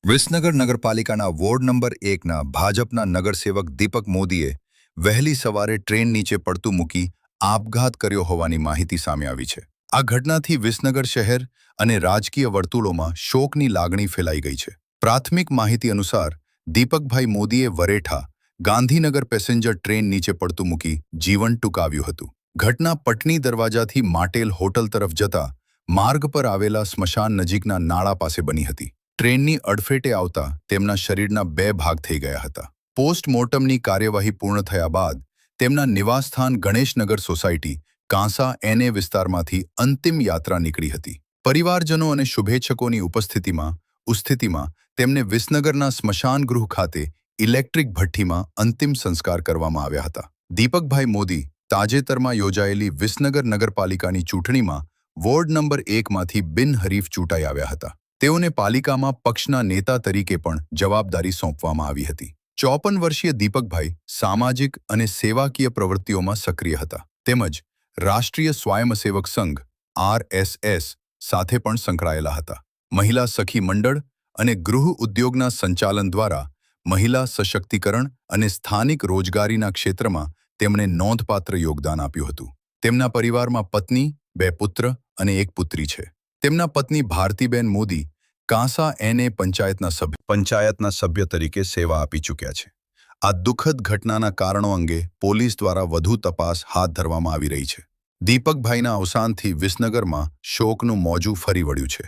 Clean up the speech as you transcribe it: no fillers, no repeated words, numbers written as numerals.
વિસનગર નગરપાલિકાના ward number 1ના ભાજપના નગરસેવક દીપક મોદીએ વહેલી સવારે ટ્રેન નીચે પડતું મૂકી આપઘાત કર્યો હોવાની માહિતી સામે આવી છે. આ ઘટનાથી વિસનગર શહેર અને રાજકીય વર્તુળોમાં શોકની લાગણી ફેલાઈ ગઈ છે. પ્રાથમિક માહિતી અનુસાર દીપકભાઈ મોદીએ વરેઠા ગાંધીનગર પેસેન્જર ટ્રેન નીચે પડતું મૂકી જીવન ટૂંકાવ્યું હતું. ઘટના પટની દરવાજાથી માટેલ હોટલ તરફ જતા માર્ગ પર આવેલા સ્મશાન નજીકના નાળા પાસે બની હતી. ટ્રેનની અડફેટે આવતા તેમના શરીરના 2 ભાગ થઈ ગયા હતા. પોસ્ટમોર્ટમની કાર્યવાહી પૂર્ણ થયા બાદ તેમના નિવાસસ્થાન ગણેશનગર સોસાયટી કાંસા એનએ વિસ્તારમાંથી અંતિમ યાત્રા નીકળી હતી. પરિવારજનો અને શુભેચ્છકોની ઉપસ્થિતિમાં તેમને વિસનગરના સ્મશાનગૃહ ખાતે ઇલેક્ટ્રિક ભઠ્ઠીમાં અંતિમ સંસ્કાર કરવામાં આવ્યા હતા. દીપકભાઈ મોદી તાજેતરમાં યોજાયેલી વિસનગર નગરપાલિકાની ચૂંટણીમાં વોર્ડ નંબર 1માંથી બિનહરીફ ચૂંટાઈ આવ્યા હતા. તેઓને પાલિકામાં પક્ષના નેતા તરીકે પણ જવાબદારી સોંપવામાં આવી હતી. 54 વર્ષીય દીપકભાઈ સામાજિક અને સેવાકીય પ્રવૃત્તિઓમાં સક્રિય હતા. તેમજ રાષ્ટ્રીય સ્વયંસેવક સંઘ RSS સાથે પણ સંકળાયેલા હતા. મહિલા સખી મંડળ અને ગૃહ ઉદ્યોગના સંચાલન દ્વારા મહિલા સશક્તિકરણ અને સ્થાનિક રોજગારીના ક્ષેત્રમાં તેમણે નોંધપાત્ર યોગદાન આપ્યું હતું. તેમના પરિવારમાં પત્ની, 2 પુત્ર અને 1 પુત્રી છે. તેમના પત્ની ભારતીબેન મોદી કાંસા એનએ પંચાયતના સભ્ય તરીકે સેવા આપી ચૂક્યા છે. આ દુઃખદ ઘટનાના કારણો અંગે પોલીસ દ્વારા વધુ તપાસ હાથ ધરવામાં આવી રહી છે. દીપકભાઈના અવસાનથી વિસનગરમાં શોકનું મોજું ફરી વળ્યું છે.